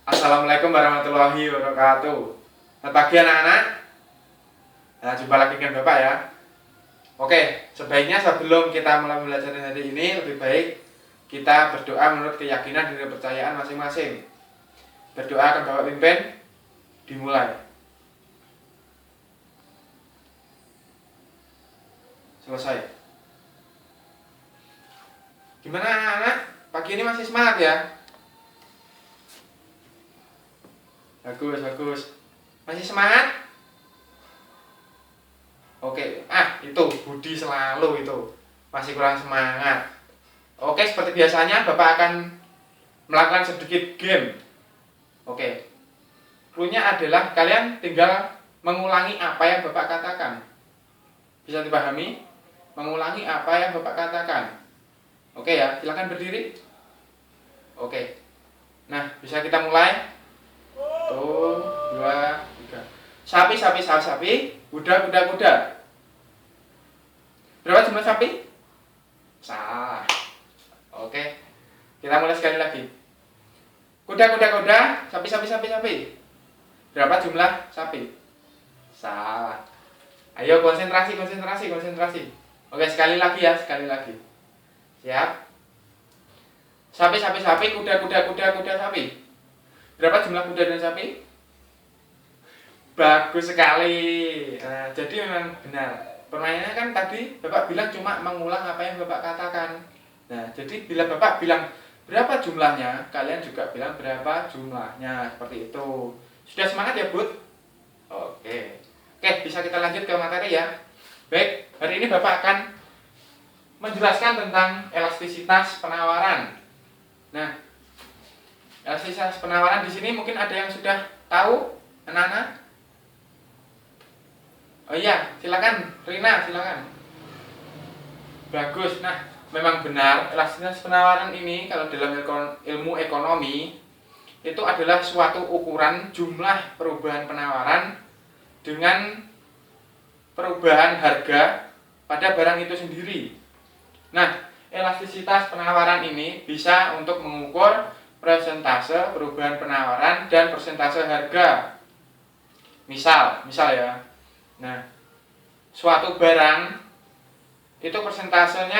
Assalamualaikum warahmatullahi wabarakatuh. Selamat pagi anak-anak. Nah, jumpa lagi dengan Bapak ya. Oke, sebaiknya sebelum kita mulai belajar hari ini, lebih baik kita berdoa menurut keyakinan dan kepercayaan masing-masing. Berdoa akan Bapak pimpin, dimulai. Selesai. Gimana anak-anak? Pagi ini masih semangat ya? Bagus. Masih semangat? Oke, itu Budi selalu itu masih kurang semangat. Oke, seperti biasanya Bapak akan melakukan sedikit game. Oke, clue-nya adalah kalian tinggal mengulangi apa yang Bapak katakan. Bisa dipahami? Mengulangi apa yang Bapak katakan. Oke ya, silakan berdiri. Oke, nah bisa kita mulai. 1, 2, 3. Sapi. Kuda. Berapa jumlah sapi? Salah. Oke. Kita mulai sekali lagi. Kuda. Sapi. Berapa jumlah sapi? Salah. Ayo konsentrasi. Oke, sekali lagi ya, Siap? Sapi, kuda, sapi. Berapa jumlah kuda dan sapi? Bagus sekali. Nah, jadi memang benar. Permainannya kan tadi Bapak bilang cuma mengulang apa yang Bapak katakan. Nah, jadi bila Bapak bilang berapa jumlahnya, kalian juga bilang berapa jumlahnya. Seperti itu. Sudah semangat ya, Bud? Oke. Oke, bisa kita lanjut ke materi ya. Baik, hari ini Bapak akan menjelaskan tentang elastisitas penawaran. Nah, elastisitas penawaran di sini mungkin ada yang sudah tahu, anak-anak? Oh iya, silakan, Rina, silakan. Bagus. Nah, memang benar elastisitas penawaran ini kalau dalam ilmu ekonomi itu adalah suatu ukuran jumlah perubahan penawaran dengan perubahan harga pada barang itu sendiri. Nah, elastisitas penawaran ini bisa untuk mengukur persentase perubahan penawaran dan persentase harga. Misal ya. Nah, suatu barang itu persentase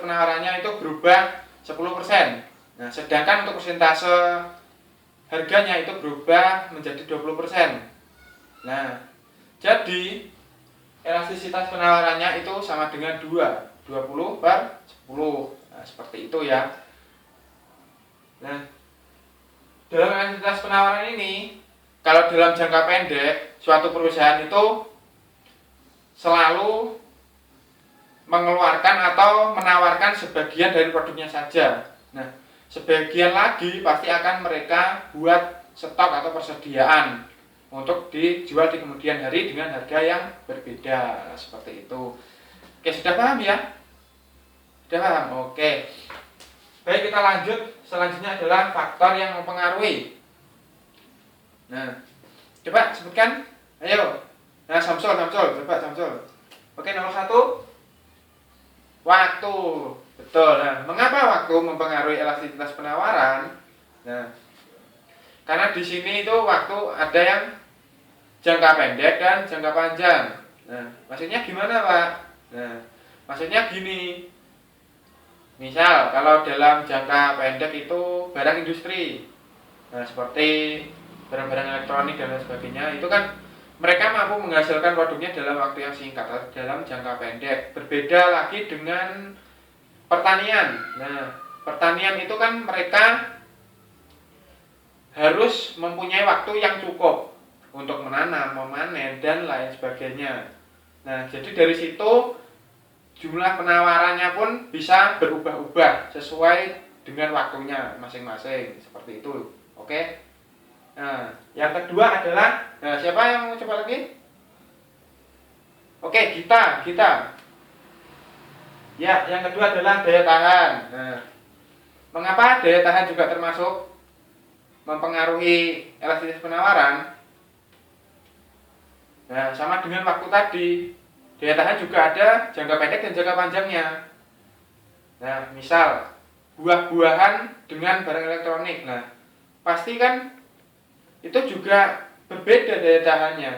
penawarannya itu berubah 10%. Nah, sedangkan untuk persentase harganya itu berubah menjadi 20%. Nah, jadi elastisitas penawarannya itu sama dengan 20/10. Nah, seperti itu ya. Nah, dalam elastisitas penawaran ini, kalau dalam jangka pendek, suatu perusahaan itu selalu mengeluarkan atau menawarkan sebagian dari produknya saja. Nah, sebagian lagi pasti akan mereka buat stok atau persediaan untuk dijual di kemudian hari dengan harga yang berbeda. Nah, seperti itu. Oke, sudah paham ya? Sudah paham? Oke. Baik, kita lanjut. Selanjutnya adalah faktor yang mempengaruhi. Nah, coba sebutkan. Ayo. Nah, Samsul. Coba Samsul. Oke, nomor 1. Waktu. Betul. Nah, mengapa waktu mempengaruhi elastisitas penawaran? Nah, karena di sini itu waktu ada yang jangka pendek dan jangka panjang. Nah, maksudnya gimana, Pak? Nah, maksudnya gini. Misal, kalau dalam jangka pendek itu barang industri. Nah, seperti barang-barang elektronik dan lain sebagainya, itu kan mereka mampu menghasilkan produknya dalam waktu yang singkat atau dalam jangka pendek. Berbeda lagi dengan pertanian. Nah, pertanian itu kan mereka harus mempunyai waktu yang cukup untuk menanam, memanen, dan lain sebagainya. Nah, jadi dari situ jumlah penawarannya pun bisa berubah-ubah sesuai dengan waktunya masing-masing. Seperti itu. Oke? Nah, yang kedua adalah, siapa yang mau coba lagi? Oke, kita. Ya, yang kedua adalah daya tahan. Nah, mengapa daya tahan juga termasuk mempengaruhi elastisitas penawaran? Nah, sama dengan waktu tadi. Daya tahan juga ada jangka pendek dan jangka panjangnya. Nah, misal buah-buahan dengan barang elektronik. Nah, pasti kan itu juga berbeda daya tahannya.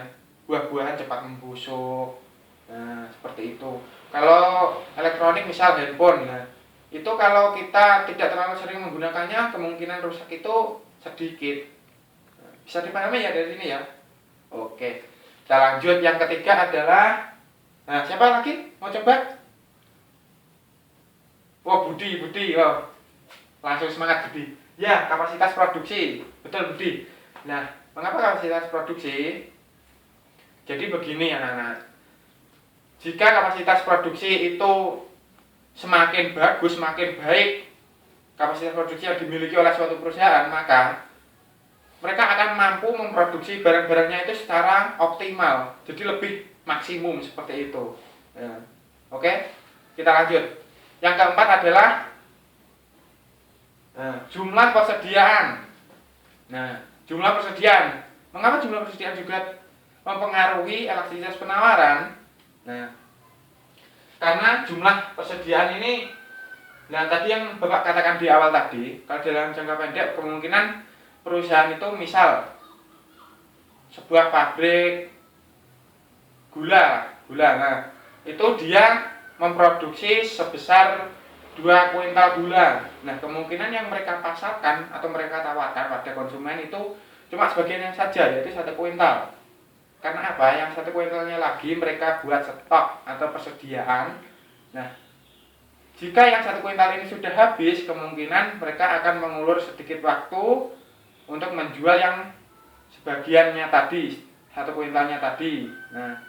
Buah-buahan cepat membusuk. Nah, seperti itu. Kalau elektronik misal handphone, nah, itu kalau kita tidak terlalu sering menggunakannya, kemungkinan rusak itu sedikit. Nah, bisa dipahami ya dari sini ya. Oke. Kita lanjut, yang ketiga adalah, nah siapa lagi mau coba? Oh, Budi, oh, langsung semangat Budi. Ya, kapasitas produksi, betul Budi. Nah, mengapa kapasitas produksi? Jadi begini anak-anak, jika kapasitas produksi itu semakin bagus, semakin baik kapasitas produksi yang dimiliki oleh suatu perusahaan, maka mereka akan mampu memproduksi barang-barangnya itu secara optimal, jadi lebih maksimum seperti itu. Ya. Oke, kita lanjut. Yang keempat adalah jumlah persediaan. Nah, jumlah persediaan. Mengapa jumlah persediaan juga mempengaruhi elastisitas penawaran? Nah, karena jumlah persediaan ini, nah tadi yang Bapak katakan di awal tadi, kalau dalam jangka pendek kemungkinan perusahaan itu misal sebuah pabrik gula, nah itu dia memproduksi sebesar 2 kuintal gula. Nah, kemungkinan yang mereka pasarkan atau mereka tawarkan pada konsumen itu cuma sebagian yang saja, yaitu 1 kuintal. Karena apa? Yang 1 kuintalnya lagi mereka buat stok atau persediaan. Nah, jika yang 1 kuintal ini sudah habis, kemungkinan mereka akan mengulur sedikit waktu untuk menjual yang sebagiannya tadi, 1 kuintalnya tadi. Nah,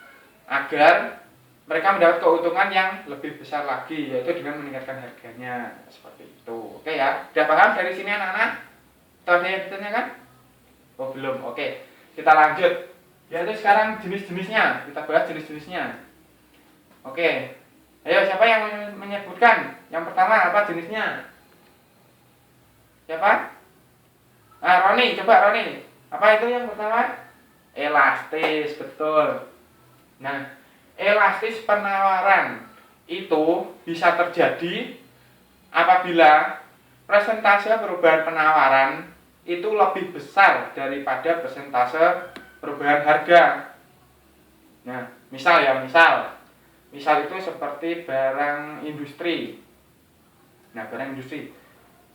agar mereka mendapat keuntungan yang lebih besar lagi, yaitu dengan meningkatkan harganya. Seperti itu. Oke ya, sudah paham dari sini anak-anak? Atau ada yang ditanyakan? Oh belum, oke. Kita lanjut. Yaitu sekarang jenis-jenisnya, kita bahas jenis-jenisnya. Oke, ayo siapa yang menyebutkan? Yang pertama apa jenisnya? Siapa? Roni, coba Roni. Apa itu yang pertama? Elastis, betul. Nah, elastis penawaran itu bisa terjadi apabila persentase perubahan penawaran itu lebih besar daripada persentase perubahan harga. Nah, misal itu seperti barang industri. Nah, barang industri.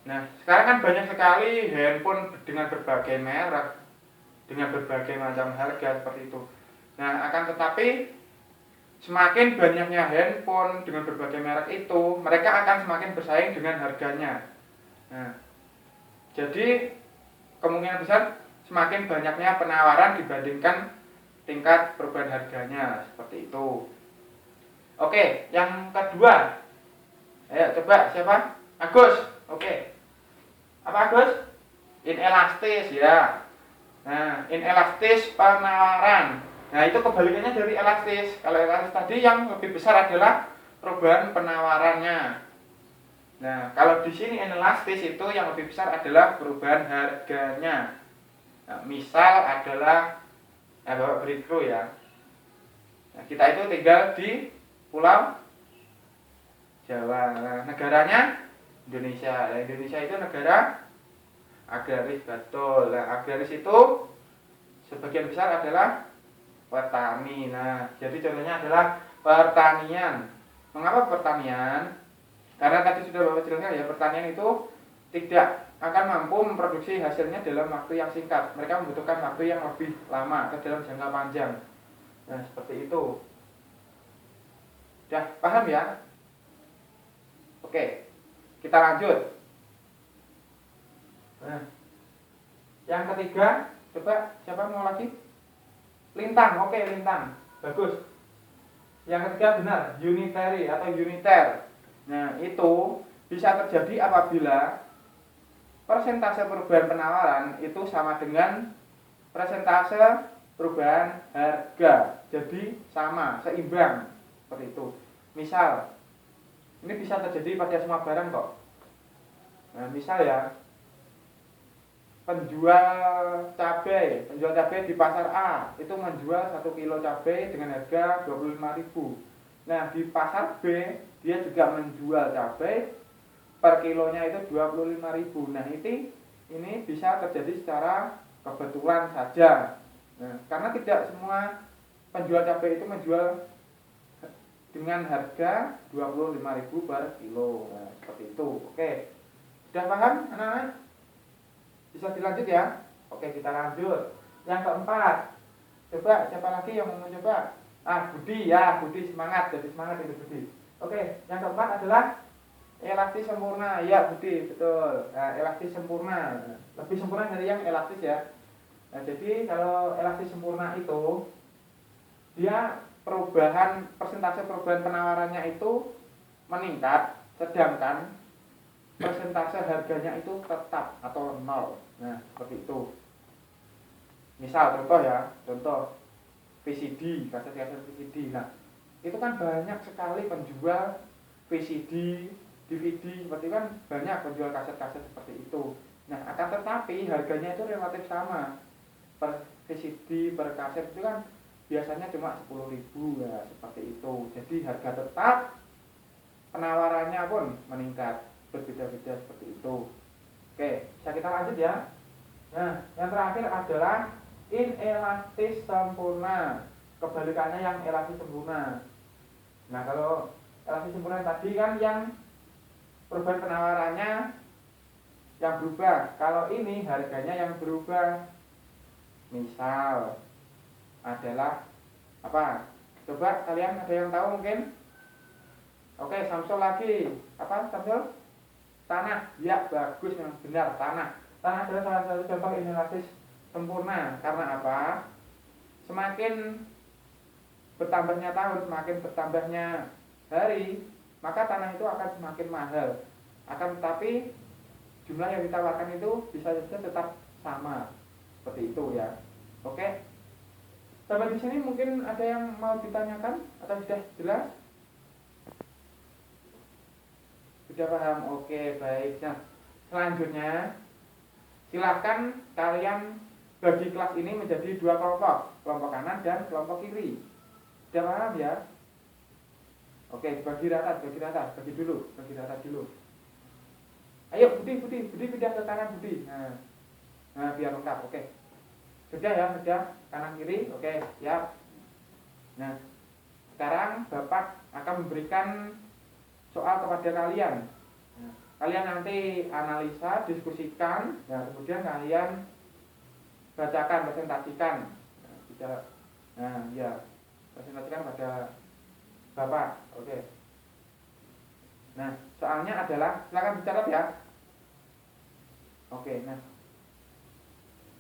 Nah, sekarang kan banyak sekali handphone dengan berbagai merek, dengan berbagai macam harga seperti itu. Nah, akan tetapi semakin banyaknya handphone dengan berbagai merek itu, mereka akan semakin bersaing dengan harganya. Nah, jadi kemungkinan besar semakin banyaknya penawaran dibandingkan tingkat perubahan harganya, seperti itu. Oke, yang kedua. Ayo coba siapa? Agus. Oke. Apa Agus? Inelastis ya. Nah, inelastis penawaran. Nah, itu kebalikannya dari elastis. Kalau elastis tadi yang lebih besar adalah perubahan penawarannya. Nah, kalau di sini inelastis itu yang lebih besar adalah perubahan harganya. Nah, misal adalah Bapak Britro ya. Nah, kita itu tinggal di Pulau Jawa. Nah, negaranya Indonesia. Nah, Indonesia itu negara agraris, betul. Nah, agraris itu sebagian besar adalah petani. Nah, jadi contohnya adalah pertanian. Mengapa pertanian? Karena tadi sudah Bapak jelaskan ya, pertanian itu tidak akan mampu memproduksi hasilnya dalam waktu yang singkat. Mereka membutuhkan waktu yang lebih lama atau dalam jangka panjang. Nah, seperti itu. Sudah paham ya? Oke, kita lanjut. Nah, yang ketiga, coba siapa mau lagi? Lintang, oke lintang, bagus. Yang ketiga benar, unitary atau uniter. Nah, itu bisa terjadi apabila persentase perubahan penawaran itu sama dengan persentase perubahan harga. Jadi sama, seimbang, seperti itu. Misal, ini bisa terjadi pada semua barang kok. Nah, misal ya, penjual cabai di pasar A itu menjual 1 kilo cabai dengan harga 25.000. Nah, di pasar B dia juga menjual cabai per kilonya itu 25.000. Nah, ini bisa terjadi secara kebetulan saja. Nah, karena tidak semua penjual cabai itu menjual dengan harga 25.000 per kilo. Nah, seperti itu. Oke. Sudah paham anak-anak? Bisa dilanjut ya? Oke, kita lanjut. Yang keempat. Coba siapa lagi yang mau mencoba? Budi ya, Budi semangat, jadi semangat itu Budi. Oke, yang keempat adalah elastis sempurna. Ya, Budi, betul. Nah, elastis sempurna. Lebih sempurna dari yang elastis ya. Nah, jadi kalau elastis sempurna itu dia persentase perubahan penawarannya itu meningkat, sedangkan persentase harganya itu tetap atau nol. Nah, seperti itu. Misal contoh VCD, kaset-kaset VCD. Nah, itu kan banyak sekali penjual VCD, DVD, seperti kan banyak penjual kaset-kaset seperti itu. Nah, akan tetapi harganya itu relatif sama. Per VCD, per kaset itu kan biasanya cuma 10.000 ya, seperti itu. Jadi harga tetap, penawarannya pun meningkat, berbeda-beda seperti itu. Oke, bisa kita lanjut ya. Nah, yang terakhir adalah inelastis sempurna. Kebalikannya yang elastis sempurna. Nah, kalau elastis sempurna tadi kan yang perubahan penawarannya yang berubah. Kalau ini harganya yang berubah. Misal adalah apa? Coba kalian ada yang tahu mungkin? Oke, Samsul lagi. Apa Samsul? Tanah. Ya, bagus, yang benar, tanah. Tanah adalah salah satu contoh inelastis sempurna. Karena apa? Semakin bertambahnya tahun, semakin bertambahnya hari, maka tanah itu akan semakin mahal. Akan tetapi jumlah yang ditawarkan itu bisa saja tetap sama. Seperti itu ya. Oke. Sampai di sini mungkin ada yang mau ditanyakan atau sudah jelas? Sudah paham? Oke, baik. Nah, selanjutnya silahkan kalian bagi kelas ini menjadi dua kelompok, kelompok kanan dan kelompok kiri. Sudah paham ya? Oke, bagi rata dulu. Ayo Budi pindah ke kanan Budi. Nah, biar lengkap. Oke. Sudah kanan kiri. Oke, siap. Nah, sekarang Bapak akan memberikan soal kepada kalian. Nah, kalian nanti analisa, diskusikan, dan kemudian kalian bacakan, presentasikan. Presentasikan pada Bapak. Oke. Nah, soalnya adalah, silakan dicatat ya. Oke, nah,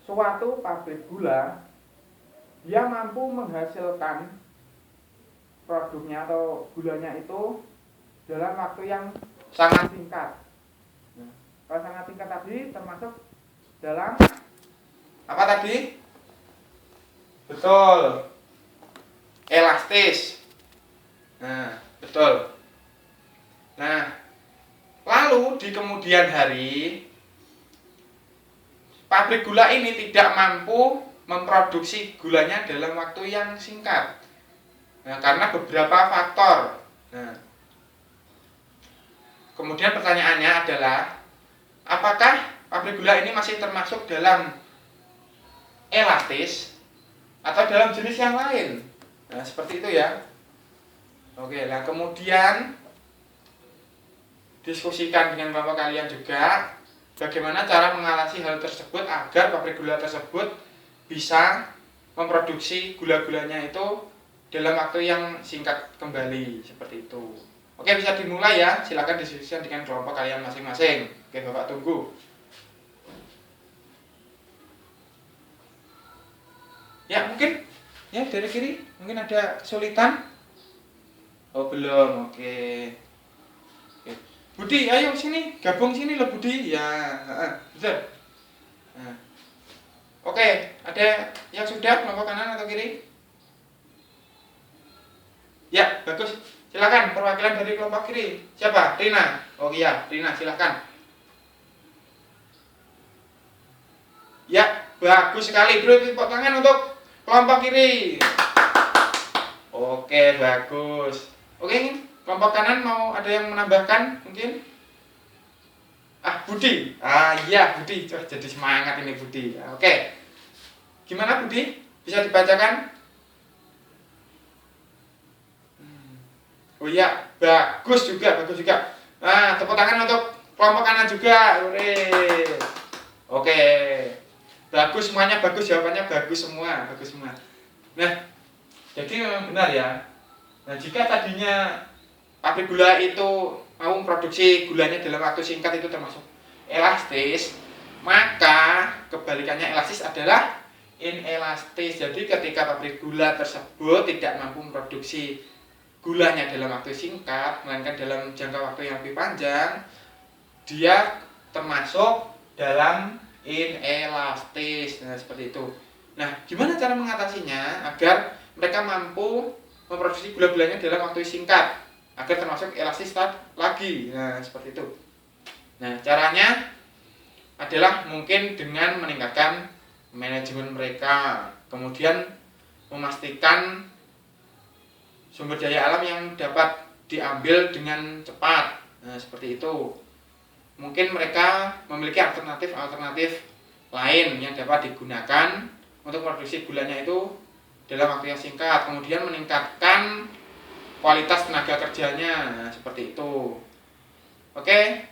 suatu pabrik gula dia mampu menghasilkan produknya atau gulanya itu dalam waktu yang sangat singkat. Nah, kalau sangat singkat tadi termasuk dalam apa tadi? Betul. Elastis. Nah, betul. Nah, lalu di kemudian hari pabrik gula ini tidak mampu memproduksi gulanya dalam waktu yang singkat. Nah, karena beberapa faktor. Nah, kemudian pertanyaannya adalah, apakah pabrik gula ini masih termasuk dalam elastis atau dalam jenis yang lain? Nah, seperti itu ya. Oke, nah kemudian diskusikan dengan kelompok kalian juga bagaimana cara mengatasi hal tersebut agar pabrik gula tersebut bisa memproduksi gula-gulanya itu dalam waktu yang singkat kembali, seperti itu. Oke, bisa dimulai ya. Silakan diskusikan dengan kelompok kalian masing-masing. Oke, Bapak tunggu. Ya, mungkin ya dari kiri mungkin ada kesulitan. Oh, belum. Oke. Budi, ayo sini, gabung sini loh Budi. Ya, betul. Nah. Oke, ada yang sudah kelompok kanan atau kiri? Ya, bagus. Silakan perwakilan dari kelompok kiri. Siapa? Rina. Oh iya, Rina silakan. Ya, bagus sekali. Beri tepuk tangan untuk kelompok kiri. Oke, bagus. Oke, kelompok kanan mau ada yang menambahkan mungkin? Budi. Ah iya Budi, wah, jadi semangat ini Budi. Oke. Gimana Budi? Bisa dibacakan? Oh iya, bagus juga, bagus juga. Nah, tepuk tangan untuk kelompok kanan juga. Hore. Oke. Bagus semuanya, bagus jawabannya, bagus semua, bagus semua. Nah, jadi memang benar ya. Nah, jika tadinya pabrik gula itu mau memproduksi gulanya dalam waktu singkat itu termasuk elastis, maka kebalikannya elastis adalah inelastis. Jadi ketika pabrik gula tersebut tidak mampu memproduksi gulanya dalam waktu singkat, melainkan dalam jangka waktu yang lebih panjang, dia termasuk dalam inelastis. Nah, seperti itu. Nah, gimana cara mengatasinya agar mereka mampu memproduksi gula-gulanya dalam waktu singkat agar termasuk elastis lagi? Nah, seperti itu. Nah, caranya adalah mungkin dengan meningkatkan manajemen mereka, kemudian memastikan sumber daya alam yang dapat diambil dengan cepat. Nah, seperti itu. Mungkin mereka memiliki alternatif lain yang dapat digunakan untuk produksi gulanya itu dalam waktu yang singkat, kemudian meningkatkan kualitas tenaga kerjanya. Nah, seperti itu. Oke.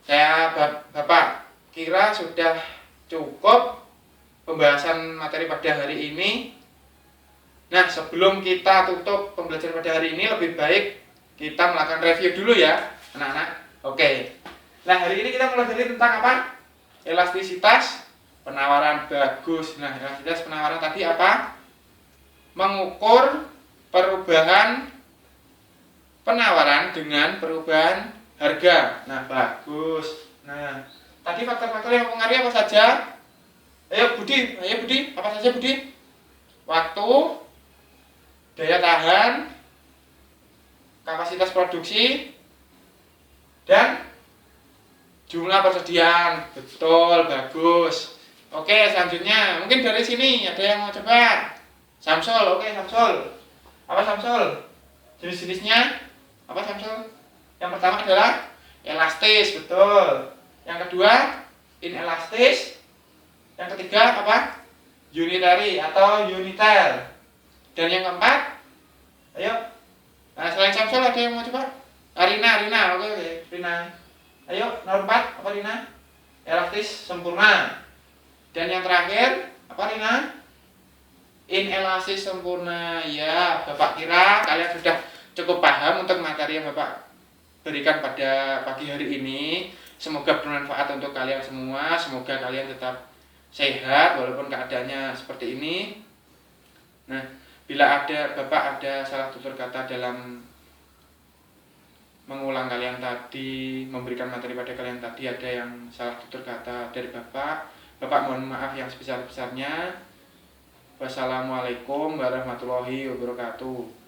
Saya Bapak kira sudah cukup pembahasan materi pada hari ini. Nah, sebelum kita tutup pembelajaran pada hari ini, lebih baik kita melakukan review dulu ya, anak-anak. Oke. Nah, hari ini kita mulai dari tentang apa? Elastisitas penawaran. Bagus. Nah, elastisitas penawaran tadi apa? Mengukur perubahan penawaran dengan perubahan harga. Nah, bagus. Nah, tadi faktor-faktor yang mempengaruhi apa saja? Ayo Budi, apa saja Budi? Waktu, daya tahan, kapasitas produksi, dan jumlah persediaan. Betul, bagus. Oke, selanjutnya mungkin dari sini ada yang mau coba. Samsul, oke Samsul. Apa Samsul? Jenis-jenisnya apa Samsul? Yang pertama adalah elastis, betul. Yang kedua inelastis. Yang ketiga apa? Unitary atau uniter. Dan yang keempat, ayo. Nah, selain Samsul ada yang mau coba? Rina, oke, Rina. Ayo, nomor 4, apa Rina? Elastis sempurna. Dan yang terakhir, apa Rina? Inelastis sempurna. Ya, Bapak kira kalian sudah cukup paham untuk materi yang Bapak berikan pada pagi hari ini. Semoga bermanfaat untuk kalian semua. Semoga kalian tetap sehat walaupun keadaannya seperti ini. Nah, bila Bapak ada salah tutur kata dalam mengulang kalian tadi, memberikan materi pada kalian tadi, ada yang salah tutur kata dari Bapak mohon maaf yang sebesar-besarnya. Wassalamualaikum warahmatullahi wabarakatuh.